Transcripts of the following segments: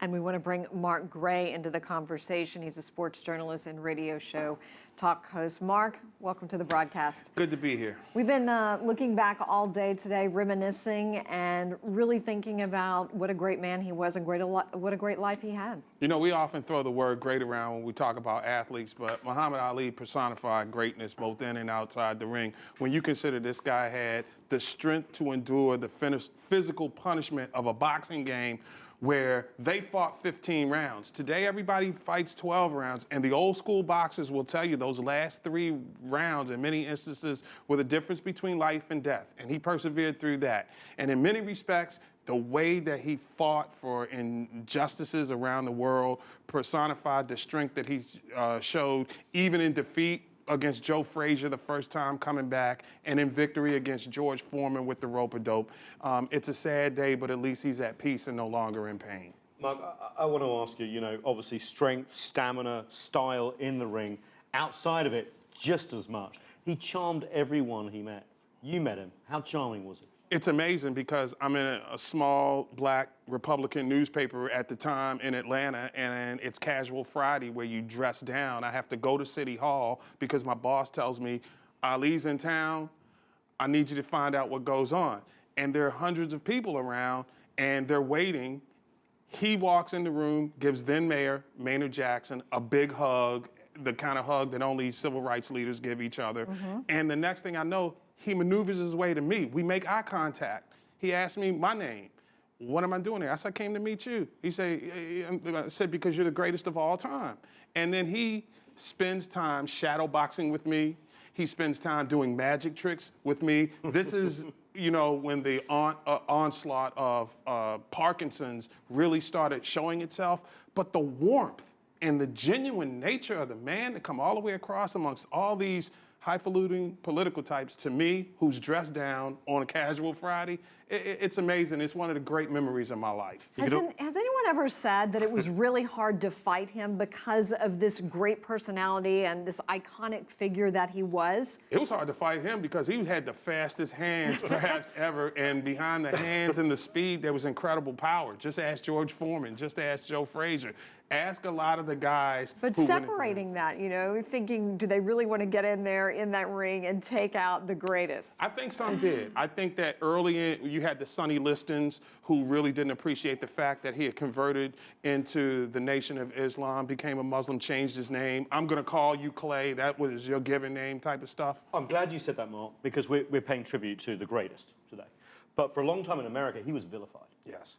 And we want to bring Mark Gray into the conversation. He's a sports journalist and radio show talk host. Mark, welcome to the broadcast. Good to be here. We've been looking back all day today, reminiscing and really thinking about what a great man he was and what a great life he had. You know, we often throw the word great around when we talk about athletes, but Muhammad Ali personified greatness both in and outside the ring. When you consider this guy had the strength to endure the physical punishment of a boxing game where they fought 15 rounds. Today, everybody fights 12 rounds, and the old school boxers will tell you those last 3 rounds, in many instances, were the difference between life and death, and he persevered through that. And in many respects, the way that he fought for injustices around the world personified the strength that he showed, even in defeat against Joe Frazier the first time coming back, and in victory against George Foreman with the rope-a-dope. It's a sad day, but at least he's at peace and no longer in pain. Mark, I want to ask you, you know, obviously strength, stamina, style in the ring, outside of it, just as much. He charmed everyone he met. You met him. How charming was he? It's amazing because I'm in a small black Republican newspaper at the time in Atlanta, and it's Casual Friday where you dress down. I have to go to City Hall because my boss tells me, Ali's in town, I need you to find out what goes on. And there are hundreds of people around and they're waiting. He walks in the room, gives then Mayor Maynard Jackson a big hug, the kind of hug that only civil rights leaders give each other. And the next thing I know, he maneuvers his way to me. We make eye contact. He asked me my name. What am I doing here? I said, I came to meet you. He said, I said, because you're the greatest of all time. And then he spends time shadow boxing with me. He spends time doing magic tricks with me. This is, you know, when the onslaught of Parkinson's really started showing itself. But the warmth and the genuine nature of the man to come all the way across amongst all these highfalutin political types to me, who's dressed down on a Casual Friday, it's amazing. It's one of the great memories of my life. Has anyone ever said that it was really hard to fight him because of this great personality and this iconic figure that he was? It was hard to fight him because he had the fastest hands perhaps ever, and behind the hands and the speed, there was incredible power. Just ask George Foreman, just ask Joe Frazier. Ask a lot of the guys. But separating that, you know, thinking, do they really want to get in there in that ring and take out the greatest? I think some did. I think that early in, you had the Sonny Listons who really didn't appreciate the fact that he had converted into the Nation of Islam, became a Muslim, changed his name. I'm going to call you Clay. That was your given name type of stuff. I'm glad you said that, Mark, because we're paying tribute to the greatest today. But for a long time in America, he was vilified. Yes.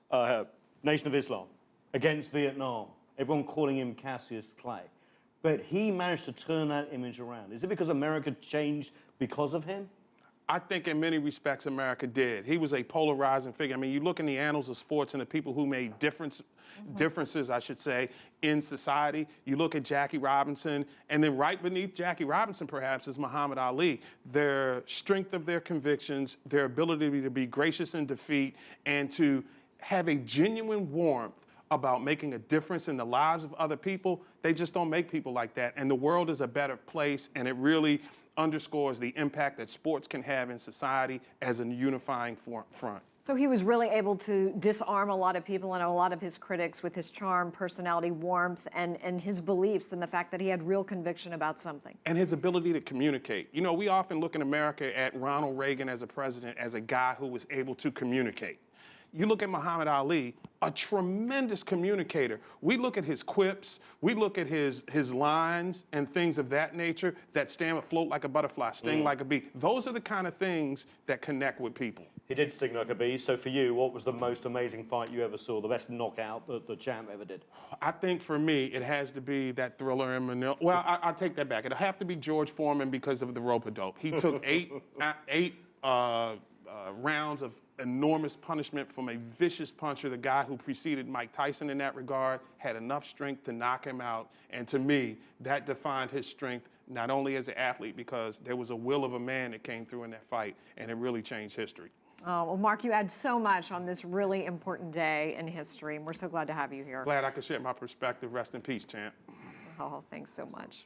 Nation of Islam, against Vietnam. Everyone calling him Cassius Clay. But he managed to turn that image around. Is it because America changed because of him? I think in many respects America did. He was a polarizing figure. I mean, you look in the annals of sports and the people who made differences, I should say, in society. You look at Jackie Robinson, and then right beneath Jackie Robinson, perhaps, is Muhammad Ali. Their strength of their convictions, their ability to be gracious in defeat, and to have a genuine warmth about making a difference in the lives of other people. They just don't make people like that. And the world is a better place, and it really underscores the impact that sports can have in society as a unifying front. So he was really able to disarm a lot of people and a lot of his critics with his charm, personality, warmth, and his beliefs, and the fact that he had real conviction about something. And his ability to communicate. You know, we often look in America at Ronald Reagan as a president as a guy who was able to communicate. You look at Muhammad Ali, a tremendous communicator. We look at his quips, we look at his lines and things of that nature that stand afloat like a butterfly, sting like a bee. Those are the kind of things that connect with people. He did sting like a bee. So for you, what was the most amazing fight you ever saw, the best knockout that the champ ever did? I think for me, it has to be that Thriller in Manila. Well, I'll take that back. It'll have to be George Foreman because of the rope-a-dope. He took eight rounds of enormous punishment from a vicious puncher. The guy who preceded Mike Tyson in that regard had enough strength to knock him out. And to me, that defined his strength, not only as an athlete, because there was a will of a man that came through in that fight, and it really changed history. Oh, well, Mark, you add so much on this really important day in history, and we're so glad to have you here. Glad I could share my perspective. Rest in peace, champ. Oh, thanks so much.